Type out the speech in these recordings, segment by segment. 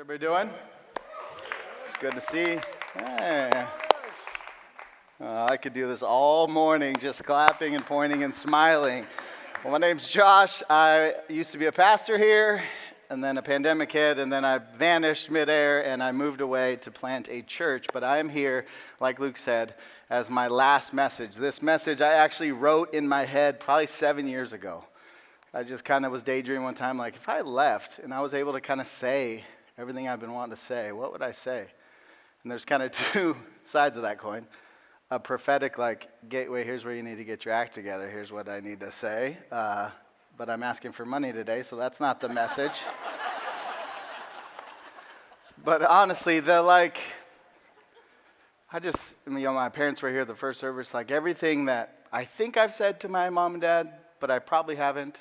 everybody doing? It's good to see. Hey. I could do this all morning, just clapping and pointing and smiling. Well, my name's Josh. I used to be a pastor here, and then a pandemic hit, and then I vanished midair, and I moved away to plant a church. But I am here, like Luke said, as my last message. This message I actually wrote in my head probably 7 years ago. I just kind of was daydreaming one time, like, if I left and I was able to kind of say everything I've been wanting to say, what would I say? And there's kind of two sides of that coin. A prophetic, like, Gateway, here's where you need to get your act together. Here's what I need to say. But I'm asking for money today, so that's not the message. But honestly, my parents were here at the first service. Like, everything that I think I've said to my mom and dad, but I probably haven't,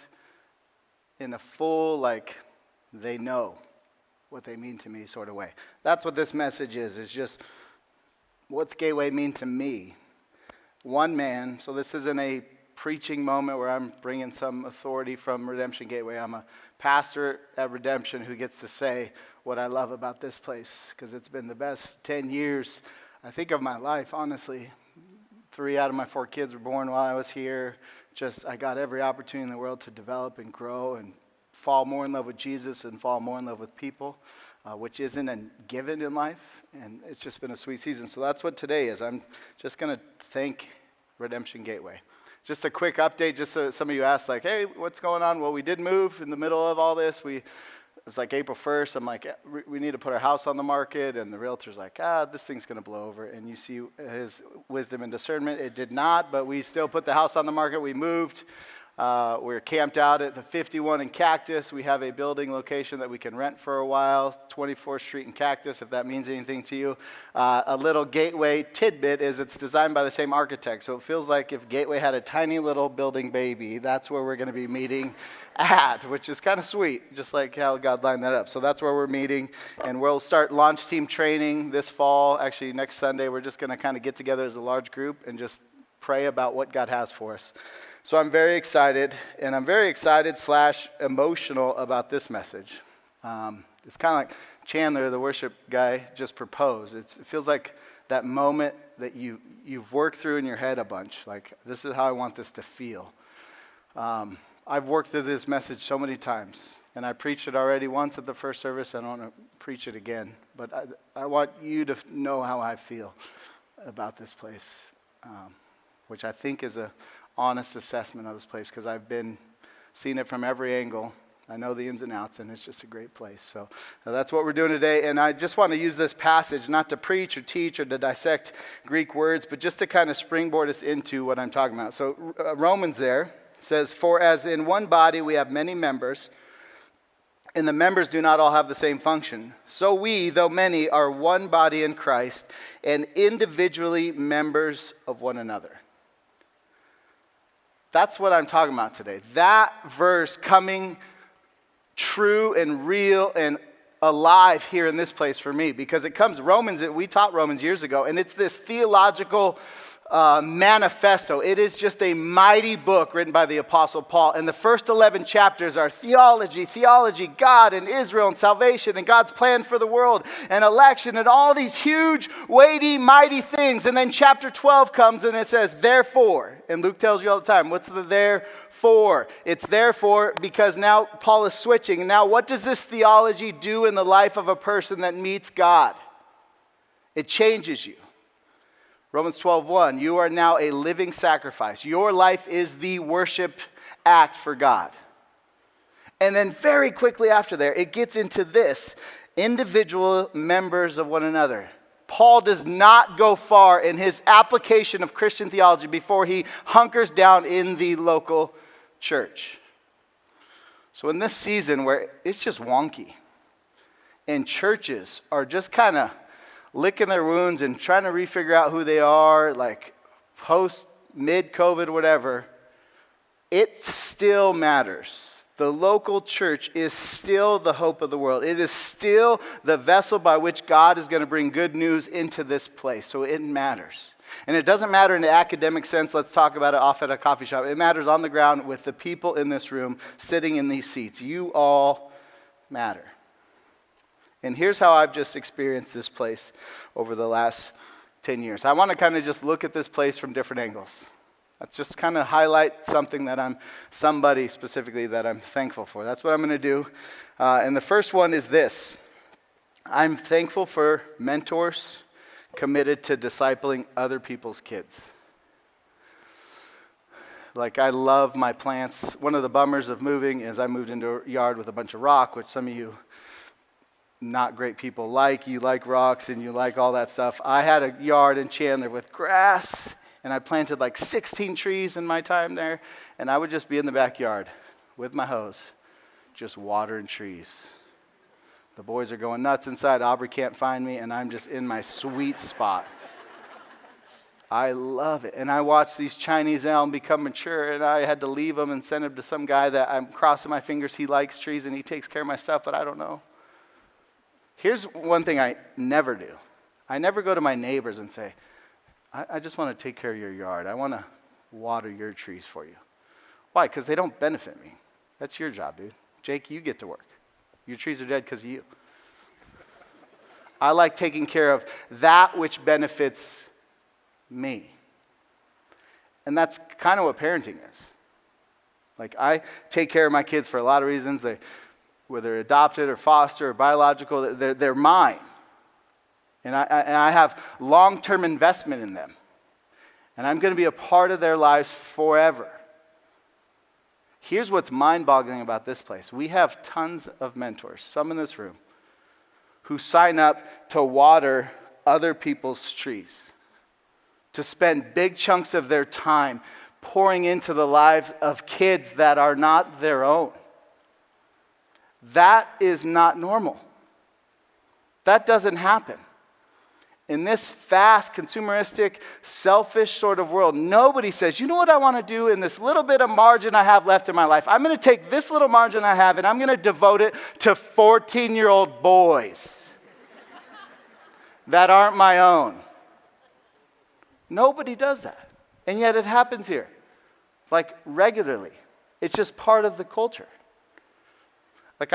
in a full, like, they know what they mean to me sort of way. That's what this message is just what's Gateway mean to me? One man, so this isn't a preaching moment where I'm bringing some authority from Redemption Gateway. I'm a pastor at Redemption who gets to say what I love about this place, because it's been the best 10 years, I think, of my life, honestly. 3 out of my 4 kids were born while I was here. I got every opportunity in the world to develop and grow and fall more in love with Jesus and fall more in love with people, which isn't a given in life. And it's just been a sweet season. So that's what today is. I'm just going to thank Redemption Gateway. Just a quick update, just so some of you asked, like, hey, what's going on? Well, we did move in the middle of all this. It was like April 1st. I'm like, we need to put our house on the market. And the realtor's like, this thing's going to blow over. And you see his wisdom and discernment. It did not, but we still put the house on the market. We moved. We're camped out at the 51 in Cactus. We have a building location that we can rent for a while, 24th Street in Cactus, if that means anything to you. A little Gateway tidbit is it's designed by the same architect. So it feels like if Gateway had a tiny little building baby, that's where we're going to be meeting at, which is kind of sweet, just like how God lined that up. So that's where we're meeting, and we'll start launch team training this fall. Actually, next Sunday, we're just going to kind of get together as a large group and just pray about what God has for us. So I'm very excited, and I'm very excited / emotional about this message. It's kind of like Chandler, the worship guy, just proposed. It feels like that moment that you've worked through in your head a bunch. Like, this is how I want this to feel. I've worked through this message so many times, and I preached it already once at the first service. I don't want to preach it again, but I want you to know how I feel about this place, which I think is a honest assessment of this place, because I've been seeing it from every angle. I know the ins and outs, and it's just a great place. So that's what we're doing today, and I just want to use this passage not to preach or teach or to dissect Greek words, but just to kind of springboard us into what I'm talking about. So Romans there says, "For as in one body we have many members, and the members do not all have the same function, so we, though many, are one body in Christ, and individually members of one another." That's what I'm talking about today. That verse coming true and real and alive here in this place for me, because it comes, we taught Romans years ago, and it's this theological manifesto. It is just a mighty book written by the Apostle Paul. And the first 11 chapters are theology, God and Israel and salvation and God's plan for the world and election and all these huge, weighty, mighty things. And then chapter 12 comes and it says, therefore. And Luke tells you all the time, what's the therefore? It's therefore because now Paul is switching. And now what does this theology do in the life of a person that meets God? It changes you. Romans 12:1, you are now a living sacrifice. Your life is the worship act for God. And then very quickly after there, it gets into this, individual members of one another. Paul does not go far in his application of Christian theology before he hunkers down in the local church. So in this season where it's just wonky, and churches are just kind of licking their wounds and trying to refigure out who they are, like post, mid-COVID, whatever, it still matters. The local church is still the hope of the world. It is still the vessel by which God is going to bring good news into this place. So it matters. And it doesn't matter in the academic sense, let's talk about it off at a coffee shop. It matters on the ground with the people in this room sitting in these seats. You all matter. And here's how I've just experienced this place over the last 10 years. I want to kind of just look at this place from different angles. Let's just kind of highlight somebody specifically that I'm thankful for. That's what I'm going to do. And the first one is this. I'm thankful for mentors committed to discipling other people's kids. Like, I love my plants. One of the bummers of moving is I moved into a yard with a bunch of rock, which some of you not great people like. You like rocks and you like all that stuff. I had a yard in Chandler with grass, and I planted like 16 trees in my time there, and I would just be in the backyard with my hose, just watering trees. The boys are going nuts inside. Aubrey can't find me, and I'm just in my sweet spot. I love it. And I watched these Chinese elm become mature, and I had to leave them and send them to some guy that I'm crossing my fingers. He likes trees, and he takes care of my stuff, but I don't know. Here's one thing I never do. I never go to my neighbors and say, I just want to take care of your yard. I want to water your trees for you. Why? Because they don't benefit me. That's your job, dude. Jake, you get to work. Your trees are dead because of you. I like taking care of that which benefits me. And that's kind of what parenting is. Like, I take care of my kids for a lot of reasons. Whether adopted or foster or biological, they're mine. And I have long-term investment in them. And I'm going to be a part of their lives forever. Here's what's mind-boggling about this place. We have tons of mentors, some in this room, who sign up to water other people's trees, to spend big chunks of their time pouring into the lives of kids that are not their own. That is not normal. That doesn't happen. In this fast, consumeristic, selfish sort of world, nobody says, you know what I want to do in this little bit of margin I have left in my life? I'm going to take this little margin I have and I'm going to devote it to 14-year-old boys that aren't my own. Nobody does that. And yet it happens here, like regularly. It's just part of the culture. Like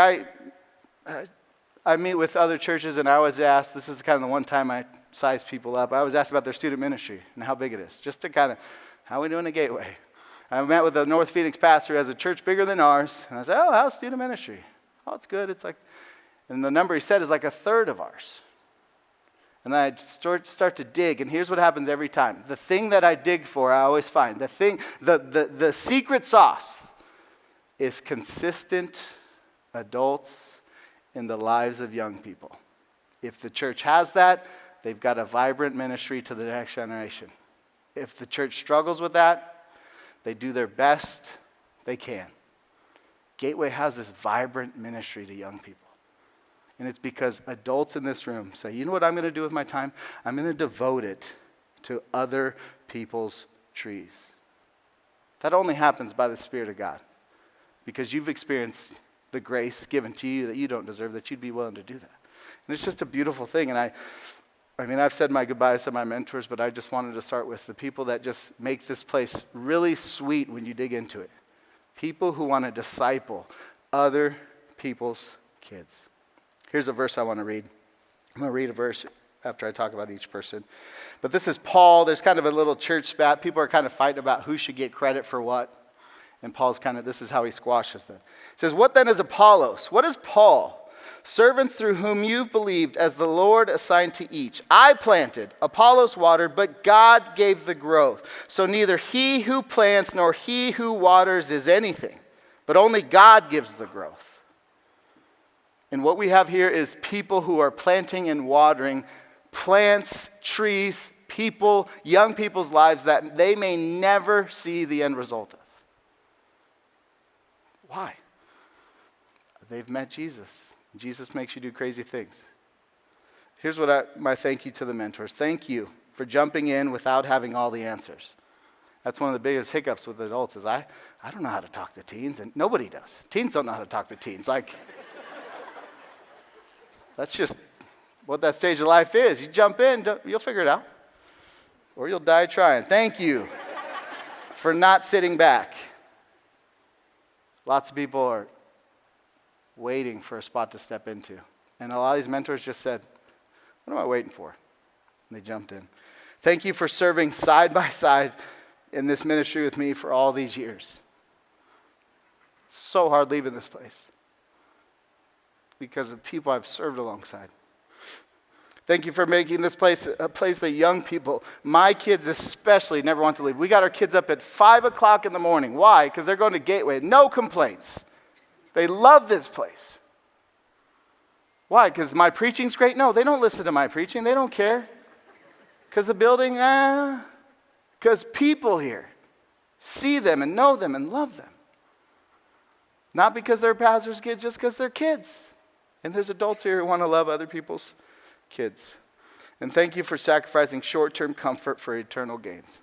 I meet with other churches, and I always ask, this is kind of the one time I size people up, I always ask about their student ministry and how big it is, just to kind of, how are we doing at Gateway? I met with a North Phoenix pastor who has a church bigger than ours, and I said, oh, how's student ministry? Oh, it's good. It's like, and the number he said is like a third of ours. And then I start to dig, and here's what happens every time. The thing that I dig for, I always find. The secret sauce is consistent adults in the lives of young people. If the church has that, they've got a vibrant ministry to the next generation. If the church struggles with that, they do their best they can. Gateway has this vibrant ministry to young people. And it's because adults in this room say, you know what I'm going to do with my time? I'm going to devote it to other people's trees. That only happens by the Spirit of God. Because you've experienced the grace given to you that you don't deserve, that you'd be willing to do that. And it's just a beautiful thing. And I've said my goodbyes to my mentors, but I just wanted to start with the people that just make this place really sweet when you dig into it. People who want to disciple other people's kids. Here's a verse I want to read. I'm going to read a verse after I talk about each person. But this is Paul. There's kind of a little church spat. People are kind of fighting about who should get credit for what. And Paul's this is how he squashes them. He says, what then is Apollos? What is Paul? Servants through whom you've believed, as the Lord assigned to each. I planted, Apollos watered, but God gave the growth. So neither he who plants nor he who waters is anything, but only God gives the growth. And what we have here is people who are planting and watering plants, trees, people, young people's lives that they may never see the end result of. Why? They've met Jesus. Jesus makes you do crazy things. Here's what my thank you to the mentors. Thank you for jumping in without having all the answers. That's one of the biggest hiccups with adults is I don't know how to talk to teens, and nobody does. Teens don't know how to talk to teens. That's just what that stage of life is. You jump in, you'll figure it out. Or you'll die trying. Thank you for not sitting back. Lots of people are waiting for a spot to step into. And a lot of these mentors just said, what am I waiting for? And they jumped in. Thank you for serving side by side in this ministry with me for all these years. It's so hard leaving this place because of people I've served alongside. Thank you for making this place a place that young people, my kids especially, never want to leave. We got our kids up at 5 o'clock in the morning. Why? Because they're going to Gateway. No complaints. They love this place. Why? Because my preaching's great? No, they don't listen to my preaching. They don't care. Because the building, because people here see them and know them and love them. Not because they're pastor's kids, just because they're kids. And there's adults here who want to love other people's kids. And thank you for sacrificing short-term comfort for eternal gains.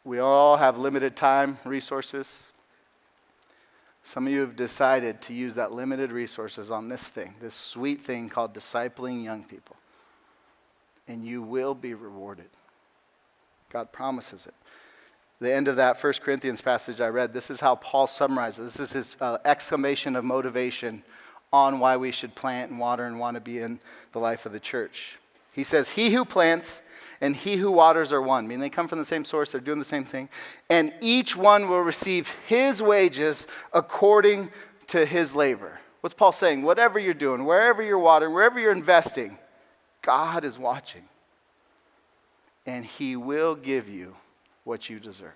We all have limited time, resources. Some of you have decided to use that limited resources on this thing, this sweet thing called discipling young people. And you will be rewarded. God promises it. The end of that 1 Corinthians passage I read, this is how Paul summarizes. This is his exclamation of motivation on why we should plant and water and want to be in the life of the church. He says, he who plants and he who waters are one. I mean, they come from the same source. They're doing the same thing. And each one will receive his wages according to his labor. What's Paul saying? Whatever you're doing, wherever you're watering, wherever you're investing, God is watching. And he will give you what you deserve.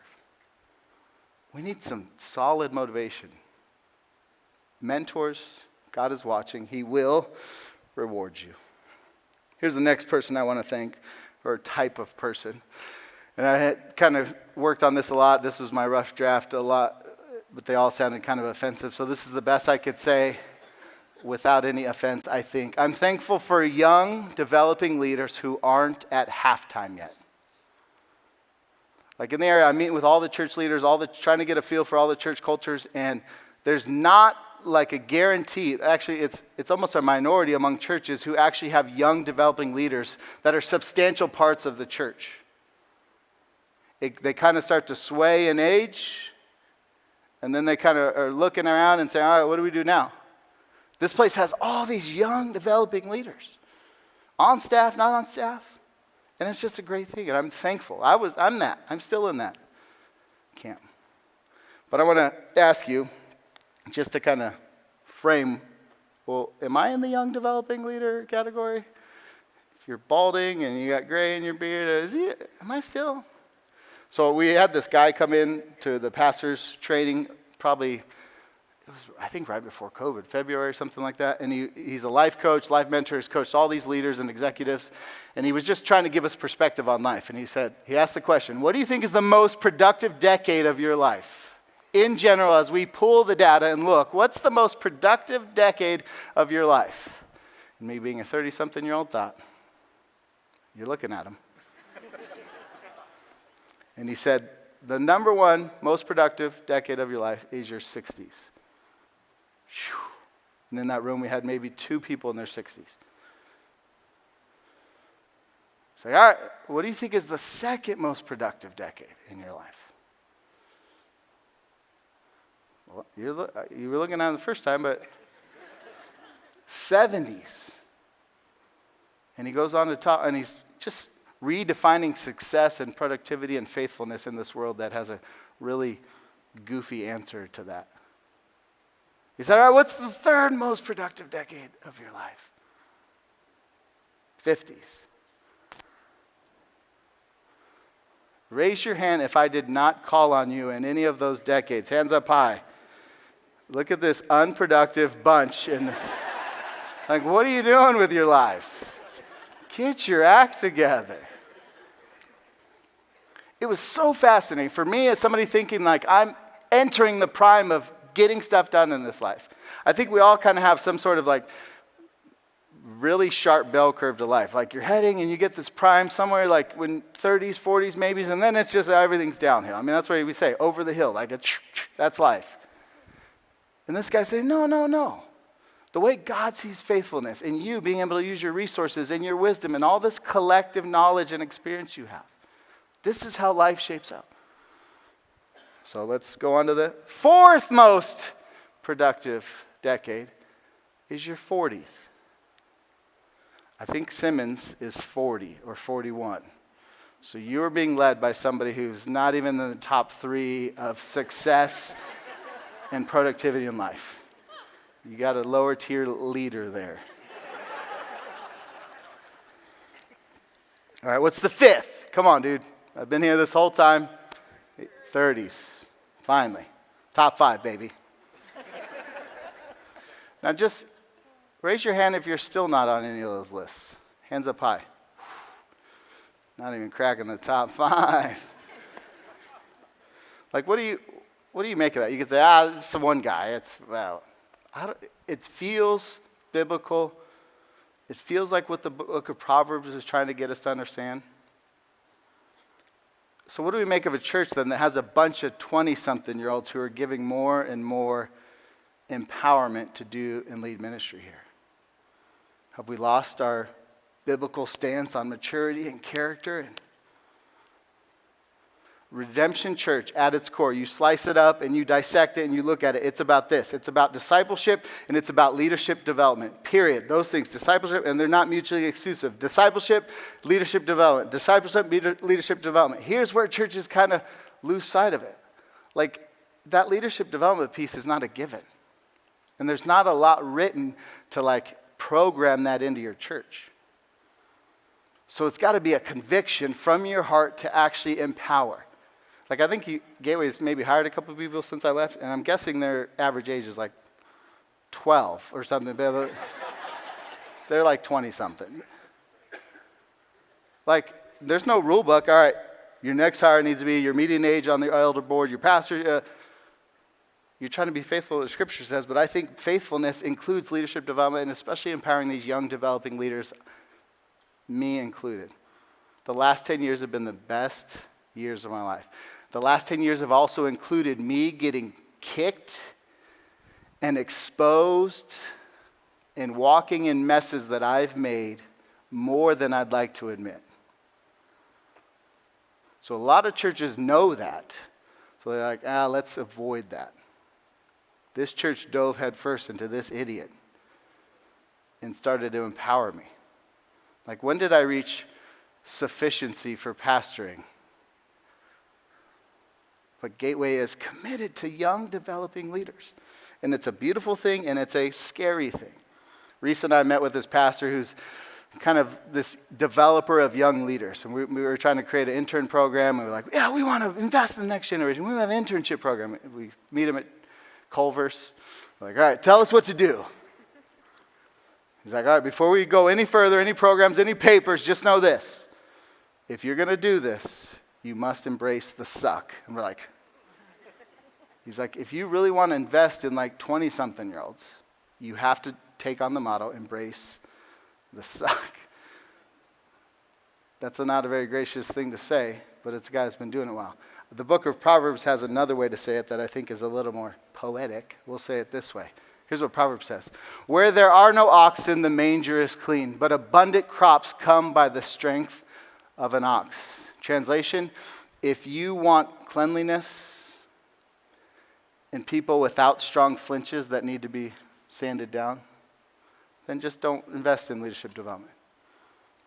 We need some solid motivation. Mentors, God is watching. He will reward you. Here's the next person I want to thank, or type of person. And I had kind of worked on this a lot. This was my rough draft a lot, but they all sounded kind of offensive. So this is the best I could say without any offense, I think. I'm thankful for young, developing leaders who aren't at halftime yet. Like in the area, I'm meeting with all the church leaders, trying to get a feel for all the church cultures, and there's not like a guarantee. Actually, it's almost a minority among churches who actually have young, developing leaders that are substantial parts of the church. They kind of start to sway in age, and then they kind of are looking around and saying, all right, what do we do now? This place has all these young, developing leaders. On staff, not on staff. And it's just a great thing, and I'm thankful. I'm still in that camp. But I want to ask you, just to kind of frame, well, am I in the young developing leader category? If you're balding and you got gray in your beard, am I still? So we had this guy come in to the pastor's training, probably, it was, I think, right before COVID, February or something like that. And he's a life coach, life mentor. He's coached all these leaders and executives. And he was just trying to give us perspective on life. And he asked the question, what do you think is the most productive decade of your life? In general, as we pull the data and look, what's the most productive decade of your life? And me being a 30-something-year-old thought, you're looking at him. And he said, the number one most productive decade of your life is your 60s. Whew. And in that room, we had maybe 2 people in their 60s. So, all right, what do you think is the second most productive decade in your life? Well, you were looking at it the first time, but 70s. And he goes on to talk, and he's just redefining success and productivity and faithfulness in this world that has a really goofy answer to that. He said, all right, what's the third most productive decade of your life? 50s. Raise your hand if I did not call on you in any of those decades. Hands up high. Look at this unproductive bunch in this. Like, what are you doing with your lives? Get your act together. It was so fascinating for me as somebody thinking like I'm entering the prime of getting stuff done in this life. I think we all kind of have some sort of like really sharp bell curve to life. Like you're heading and you get this prime somewhere like when 30s, 40s, maybes, and then it's just everything's downhill. I mean, that's what we say, over the hill. Like that's life. And this guy said, no. The way God sees faithfulness in you being able to use your resources and your wisdom and all this collective knowledge and experience you have. This is how life shapes up. So let's go on to the fourth most productive decade. is your 40s. I think Simmons is 40 or 41. So you're being led by somebody who's not even in the top 3 of success and productivity in life. You got a lower tier leader there. All right, what's the 5th? Come on, dude. I've been here this whole time. 30s. Finally. Top 5, baby. Now just raise your hand if you're still not on any of those lists. Hands up high. Not even cracking the top 5. Like, what do you make of that? You could say, it's the one guy. It feels biblical. It feels like what the book of Proverbs is trying to get us to understand. So what do we make of a church then that has a bunch of 20-something-year-olds who are giving more and more empowerment to do and lead ministry here? Have we lost our biblical stance on maturity and character? And Redemption Church, at its core, you slice it up and you dissect it and you look at it. It's about this. It's about discipleship and it's about leadership development, period. Those things, discipleship, and they're not mutually exclusive. Discipleship, leadership development. Discipleship, leadership development. Here's where churches kind of lose sight of it. Like, that leadership development piece is not a given. And there's not a lot written to, program that into your church. So it's got to be a conviction from your heart to actually empower. I think Gateway's maybe hired a couple of people since I left, and I'm guessing their average age is 12 or something. They're 20-something. There's no rule book. All right, your next hire needs to be your median age on the elder board, your pastor. You're trying to be faithful to what the Scripture says, but I think faithfulness includes leadership development, and especially empowering these young developing leaders, me included. The last 10 years have been the best years of my life. The last 10 years have also included me getting kicked and exposed and walking in messes that I've made more than I'd like to admit. So a lot of churches know that. So they're like, let's avoid that. This church dove headfirst into this idiot and started to empower me. When did I reach sufficiency for pastoring? But Gateway is committed to young, developing leaders. And it's a beautiful thing, and it's a scary thing. Recently, I met with this pastor who's kind of this developer of young leaders. And we were trying to create an intern program. And we were like, we want to invest in the next generation. We want an internship program. We meet him at Culver's. We're like, all right, tell us what to do. He's like, all right, before we go any further, any programs, any papers, just know this. If you're going to do this, you must embrace the suck. And we're like, he's like, if you really want to invest in 20-something-year-olds, you have to take on the motto, embrace the suck. That's not a very gracious thing to say, but it's a guy that's been doing it a while. The book of Proverbs has another way to say it that I think is a little more poetic. We'll say it this way. Here's what Proverbs says. Where there are no oxen, the manger is clean, but abundant crops come by the strength of an ox. Translation, if you want cleanliness and people without strong flinches that need to be sanded down, then just don't invest in leadership development.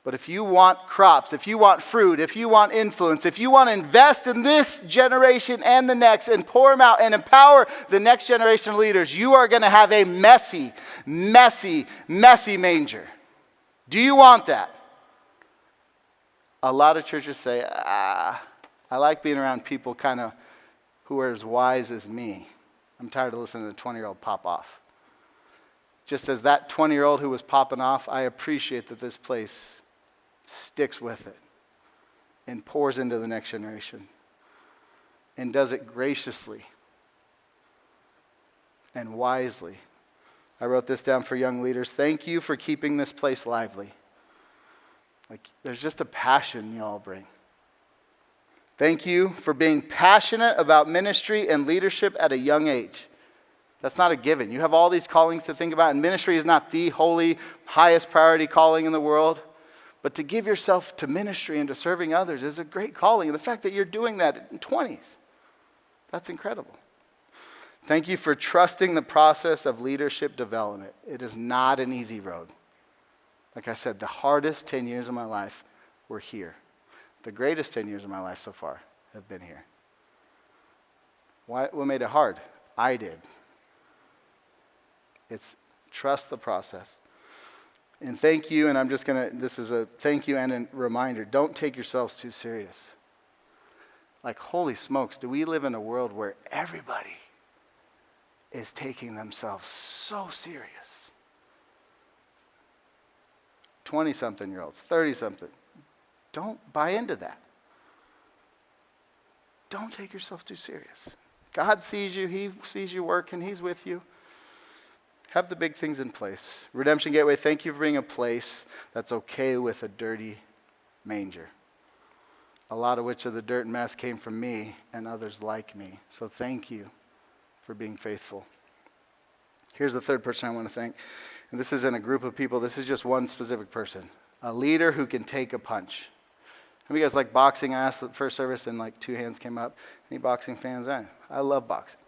But if you want crops, if you want fruit, if you want influence, if you want to invest in this generation and the next and pour them out and empower the next generation of leaders, you are going to have a messy, messy, messy manger. Do you want that? A lot of churches say, I like being around people kind of who are as wise as me. I'm tired of listening to the 20-year-old pop off. Just as that 20-year-old who was popping off, I appreciate that this place sticks with it and pours into the next generation and does it graciously and wisely. I wrote this down for young leaders. Thank you for keeping this place lively. There's just a passion you all bring. Thank you for being passionate about ministry and leadership at a young age. That's not a given. You have all these callings to think about, and ministry is not the holy, highest priority calling in the world. But to give yourself to ministry and to serving others is a great calling. And the fact that you're doing that in 20s, that's incredible. Thank you for trusting the process of leadership development. It is not an easy road. Like I said, the hardest 10 years of my life were here. The greatest 10 years of my life so far have been here. What made it hard? I did. It's trust the process. And thank you, and this is a thank you and a reminder, don't take yourselves too serious. Like, holy smokes, do we live in a world where everybody is taking themselves so serious? 20-something-year-olds, 30-something. Don't buy into that. Don't take yourself too serious. God sees you. He sees you working. He's with you. Have the big things in place. Redemption Gateway, thank you for being a place that's okay with a dirty manger. A lot of which of the dirt and mess came from me and others like me. So thank you for being faithful. Here's the third person I want to thank. And this isn't a group of people. This is just one specific person. A leader who can take a punch. How many of you guys like boxing? I asked at the first service and like 2 hands came up. Any boxing fans? I love boxing.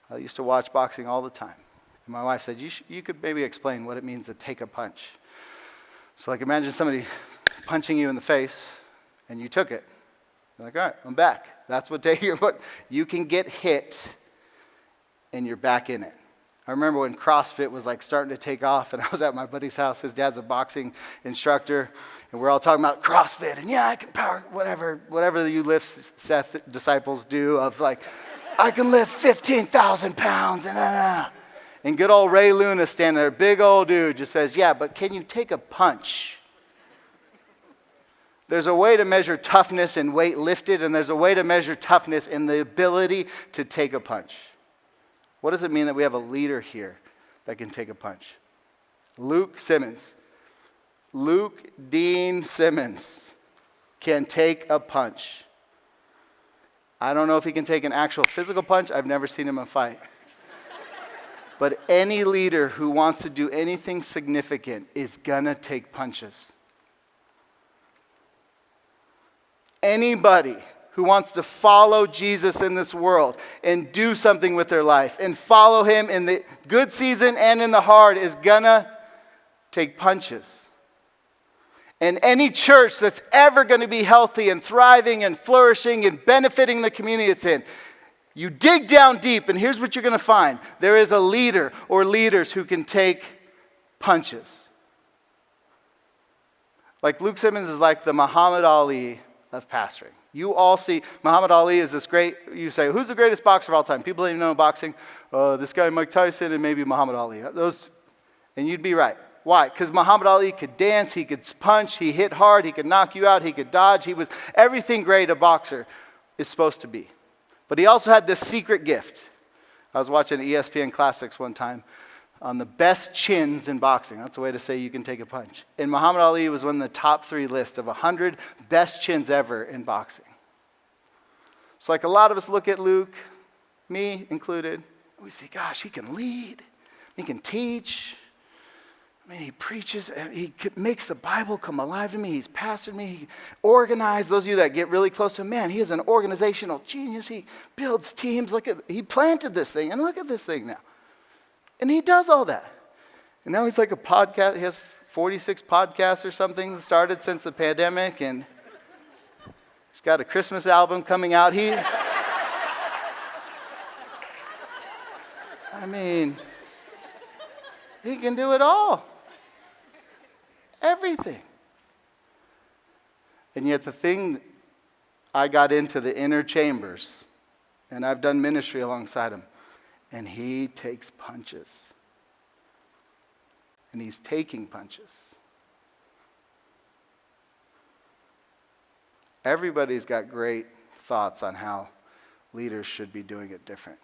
I used to watch boxing all the time. And my wife said, you could maybe explain what it means to take a punch. So like imagine somebody punching you in the face and you took it. You're like, all right, I'm back. That's what taking your punch. You can get hit and you're back in it. I remember when CrossFit was like starting to take off and I was at my buddy's house. His dad's a boxing instructor and we're all talking about CrossFit and I can power whatever you lift Seth disciples do of like, I can lift 15,000 pounds and good old Ray Luna standing there, big old dude, just says, yeah, but can you take a punch? There's a way to measure toughness in weight lifted, and there's a way to measure toughness in the ability to take a punch. What does it mean that we have a leader here that can take a punch? Luke Dean Simmons can take a punch. I don't know if he can take an actual physical punch. I've never seen him in a fight. But any leader who wants to do anything significant is gonna take punches. Anybody who wants to follow Jesus in this world and do something with their life and follow him in the good season and in the hard is gonna take punches. And any church that's ever going to be healthy and thriving and flourishing and benefiting the community it's in, you dig down deep and here's what you're going to find. There is a leader or leaders who can take punches. Like Luke Simmons is like the Muhammad Ali of pastoring. You all see, Muhammad Ali is this great, you say, who's the greatest boxer of all time? People don't even know boxing. This guy Mike Tyson and maybe Muhammad Ali. And you'd be right. Why? Because Muhammad Ali could dance, he could punch, he hit hard, he could knock you out, he could dodge. He was everything great a boxer is supposed to be. But he also had this secret gift. I was watching ESPN Classics one time on the best chins in boxing. That's a way to say you can take a punch. And Muhammad Ali was one of the top 3 list of 100 best chins ever in boxing. So like a lot of us look at Luke, me included, and we see, gosh, he can lead, he can teach. I mean, he preaches, he makes the Bible come alive to me. He's pastored me, he organized. Those of you that get really close to him, man, he is an organizational genius. He builds teams. He planted this thing, and look at this thing now. And he does all that. And now he's like a podcast. He has 46 podcasts or something that started since the pandemic. And he's got a Christmas album coming out. I mean, he can do it all. Everything. And yet the thing, I got into the inner chambers. And I've done ministry alongside him. And he takes punches. And he's taking punches. Everybody's got great thoughts on how leaders should be doing it different.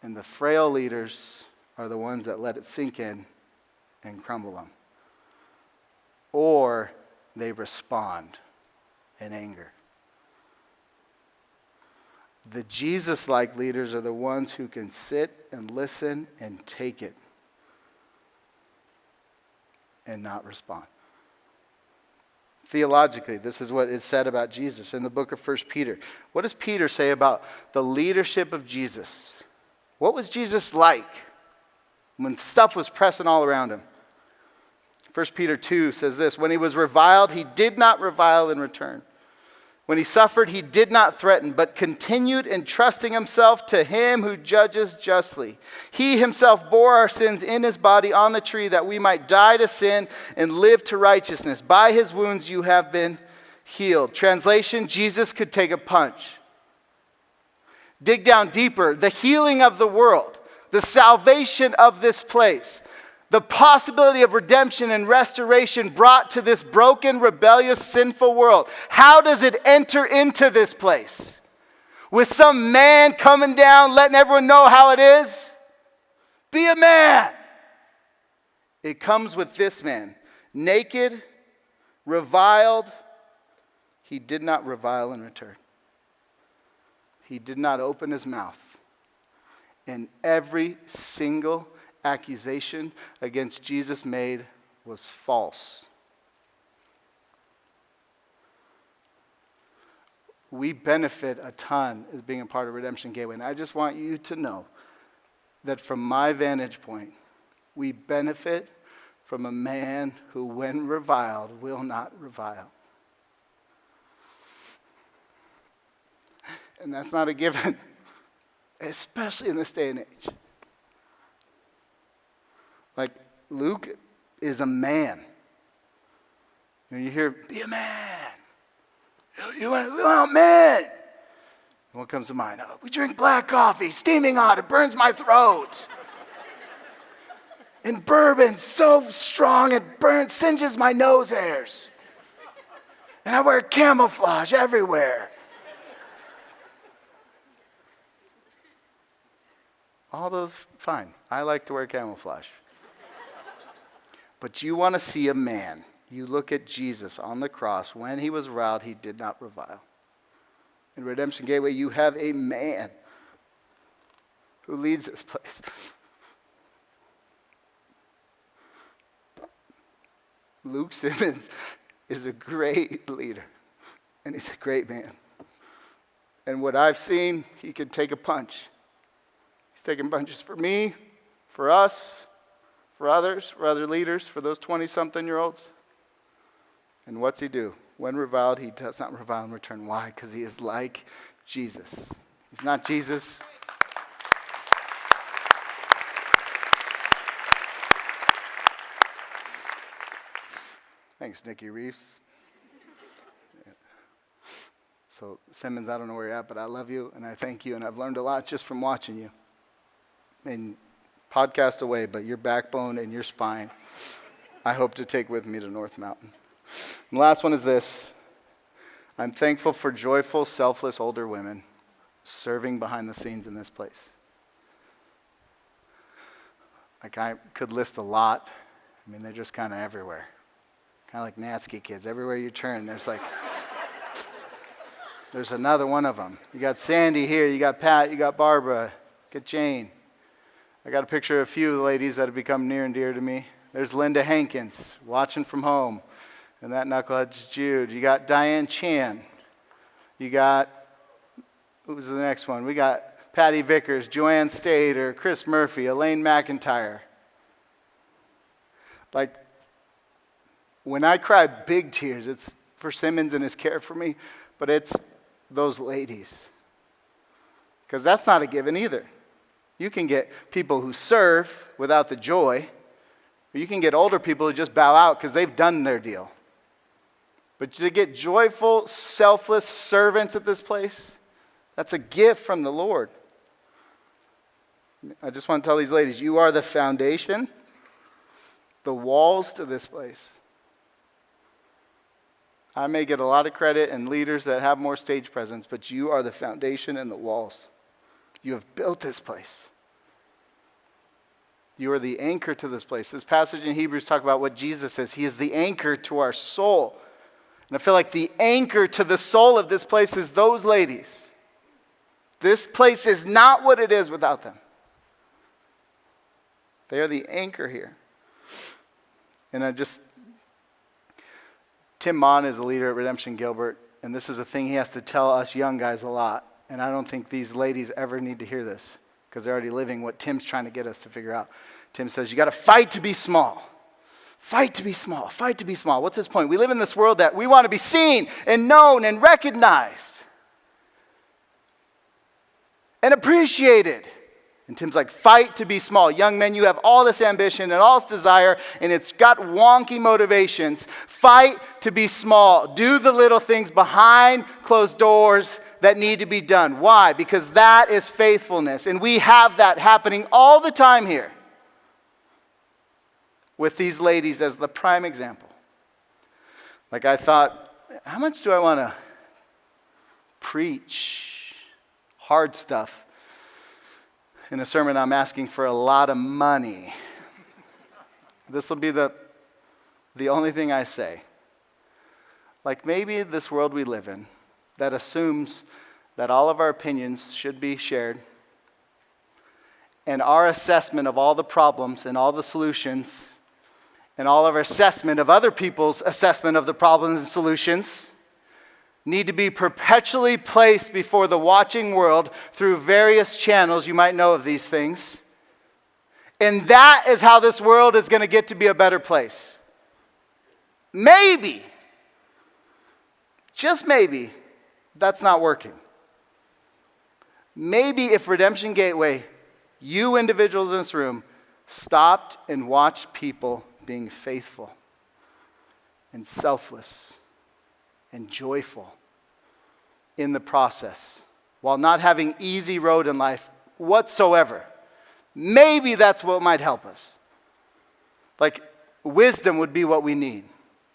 And the frail leaders are the ones that let it sink in and crumble them. Or they respond in anger. The Jesus-like leaders are the ones who can sit and listen and take it and not respond. Theologically, this is what is said about Jesus in the book of 1 Peter. What does Peter say about the leadership of Jesus? What was Jesus like when stuff was pressing all around him? 1 Peter 2 says this, when he was reviled, he did not revile in return. When he suffered, he did not threaten, but continued entrusting himself to him who judges justly. He himself bore our sins in his body on the tree that we might die to sin and live to righteousness. By his wounds you have been healed. Translation, Jesus could take a punch. Dig down deeper. The healing of the world, the salvation of this place, the possibility of redemption and restoration brought to this broken, rebellious, sinful world. How does it enter into this place? With some man coming down, letting everyone know how it is? Be a man. It comes with this man. Naked, reviled. He did not revile in return. He did not open his mouth. And every single accusation against Jesus made was false. We benefit a ton as being a part of Redemption Gateway. And I just want you to know that from my vantage point, we benefit from a man who, when reviled, will not revile. And that's not a given, especially in this day and age. Like, Luke is a man. And you hear, be a man. We want men. And what comes to mind? Oh, we drink black coffee, steaming hot, it burns my throat. And bourbon so strong it singes my nose hairs. And I wear camouflage everywhere. All those, fine. I like to wear camouflage. But you want to see a man. You look at Jesus on the cross. When he was reviled, he did not revile. In Redemption Gateway, you have a man who leads this place. Luke Simmons is a great leader, and he's a great man. And what I've seen, he can take a punch. He's taking punches for me, for us, for others, for other leaders, for those 20-something-year-olds. And what's he do? When reviled, he does not revile in return. Why? Because he is like Jesus. He's not Jesus. Thanks, Nikki Reeves. So, Simmons, I don't know where you're at, but I love you, and I thank you, and I've learned a lot just from watching you. I mean, podcast away, but your backbone and your spine, I hope to take with me to North Mountain. And the last one is this. I'm thankful for joyful, selfless older women serving behind the scenes in this place. Like, I could list a lot. I mean, they're just kind of everywhere. Kind of like Natsky kids. Everywhere you turn, there's another one of them. You got Sandy here, you got Pat, you got Barbara, you got Jane. I got a picture of a few of the ladies that have become near and dear to me. There's Linda Hankins, watching from home. And that knucklehead's Jude. You got Diane Chan. You got, who was the next one? We got Patty Vickers, Joanne Stater, Chris Murphy, Elaine McIntyre. Like, when I cry big tears, it's for Simmons and his care for me, but it's those ladies. Because that's not a given either. You can get people who serve without the joy, or you can get older people who just bow out because they've done their deal. But to get joyful, selfless servants at this place, that's a gift from the Lord. I just want to tell these ladies, you are the foundation, the walls to this place. I may get a lot of credit and leaders that have more stage presence, but you are the foundation and the walls. You have built this place. You are the anchor to this place. This passage in Hebrews talks about what Jesus says. He is the anchor to our soul. And I feel like the anchor to the soul of this place is those ladies. This place is not what it is without them. They are the anchor here. And Tim Mon is a leader at Redemption Gilbert, and this is a thing he has to tell us young guys a lot. And I don't think these ladies ever need to hear this because they're already living what Tim's trying to get us to figure out. Tim says, you got to fight to be small. Fight to be small. Fight to be small. What's his point? We live in this world that we want to be seen and known and recognized and appreciated. And Tim's like, fight to be small. Young men, you have all this ambition and all this desire, and it's got wonky motivations. Fight to be small. Do the little things behind closed doors that need to be done. Why? Because that is faithfulness. And we have that happening all the time here with these ladies as the prime example. Like I thought, how much do I want to preach hard stuff in a sermon? I'm asking for a lot of money. This will be the only thing I say. Like maybe this world we live in that assumes that all of our opinions should be shared, and our assessment of all the problems and all the solutions and all of our assessment of other people's assessment of the problems and solutions need to be perpetually placed before the watching world through various channels. You might know of these things. And that is how this world is going to get to be a better place. Maybe, just maybe, that's not working. Maybe if Redemption Gateway, you individuals in this room, stopped and watched people being faithful and selfless and joyful in the process, while not having easy road in life whatsoever. Maybe that's what might help us. Like, wisdom would be what we need.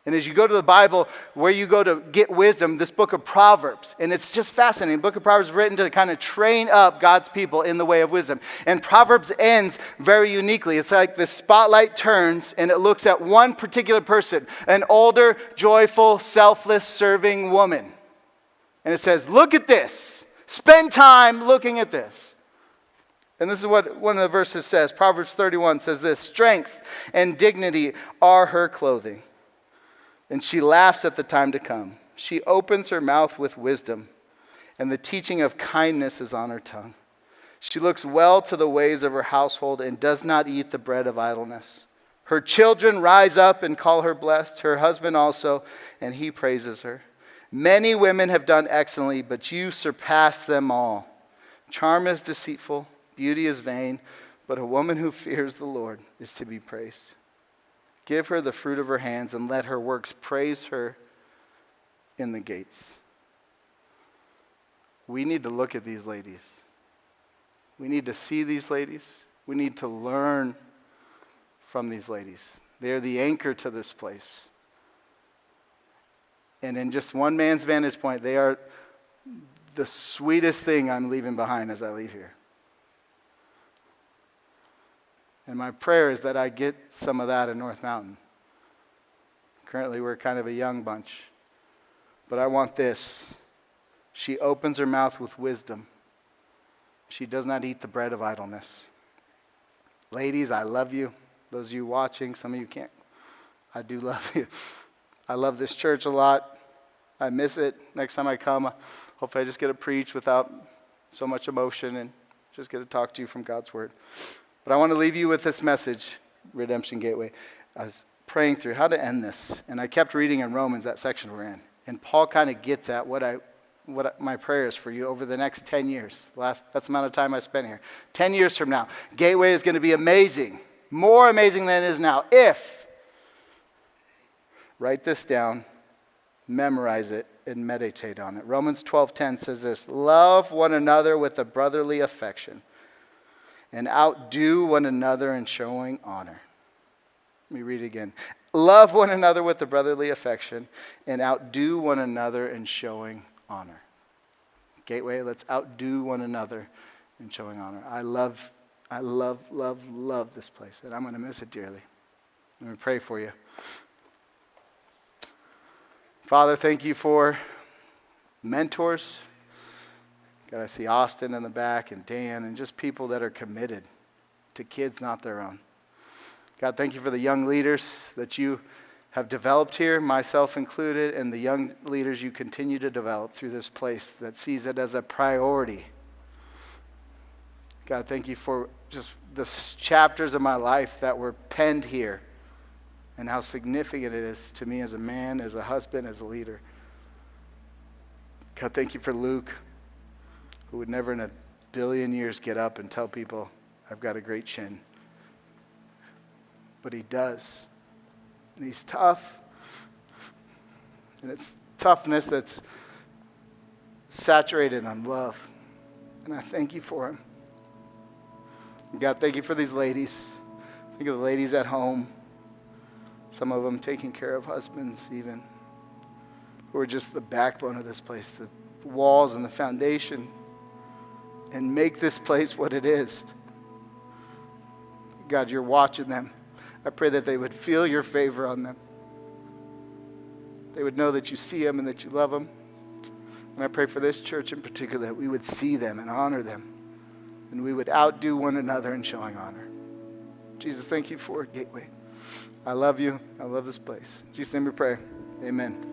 And as you go to the Bible, where you go to get wisdom, this book of Proverbs, and it's just fascinating. The book of Proverbs is written to kind of train up God's people in the way of wisdom. And Proverbs ends very uniquely. It's like the spotlight turns and it looks at one particular person, an older, joyful, selfless, serving woman. And it says, look at this. Spend time looking at this. And this is what one of the verses says. Proverbs 31 says this: strength and dignity are her clothing, and she laughs at the time to come. She opens her mouth with wisdom, and the teaching of kindness is on her tongue. She looks well to the ways of her household and does not eat the bread of idleness. Her children rise up and call her blessed, her husband also, and he praises her. Many women have done excellently, but you surpass them all. Charm is deceitful, beauty is vain, but a woman who fears the Lord is to be praised. Give her the fruit of her hands and let her works praise her in the gates. We need to look at these ladies. We need to see these ladies. We need to learn from these ladies. They are the anchor to this place. And in just one man's vantage point, they are the sweetest thing I'm leaving behind as I leave here. And my prayer is that I get some of that in North Mountain. Currently, we're kind of a young bunch. But I want this. She opens her mouth with wisdom. She does not eat the bread of idleness. Ladies, I love you. Those of you watching, some of you can't. I do love you. I love this church a lot. I miss it. Next time I come, hopefully I just get to preach without so much emotion and just get to talk to you from God's word. But I want to leave you with this message, Redemption Gateway. I was praying through how to end this, and I kept reading in Romans, that section we're in. And Paul kind of gets at what my prayer is for you over the next 10 years. That's the amount of time I spent here. 10 years from now, Gateway is going to be amazing, more amazing than it is now. Write this down, memorize it, and meditate on it. Romans 12:10 says this: love one another with a brotherly affection, and outdo one another in showing honor. Let me read it again. Love one another with a brotherly affection, and outdo one another in showing honor. Gateway, let's outdo one another in showing honor. I love this place, and I'm going to miss it dearly. Let me pray for you. Father, thank you for mentors. God, I see Austin in the back and Dan and just people that are committed to kids, not their own. God, thank you for the young leaders that you have developed here, myself included, and the young leaders you continue to develop through this place that sees it as a priority. God, thank you for just the chapters of my life that were penned here and how significant it is to me as a man, as a husband, as a leader. God, thank you for Luke, who would never in a billion years get up and tell people, I've got a great chin. But he does. And he's tough. And it's toughness that's saturated on love. And I thank you for him. God, thank you for these ladies. Think of the ladies at home. Some of them taking care of husbands even, who are just the backbone of this place, the walls and the foundation, and make this place what it is. God, you're watching them. I pray that they would feel your favor on them. They would know that you see them and that you love them. And I pray for this church in particular that we would see them and honor them, and we would outdo one another in showing honor. Jesus, thank you for Gateway. I love you. I love this place. In Jesus' name we pray. Amen.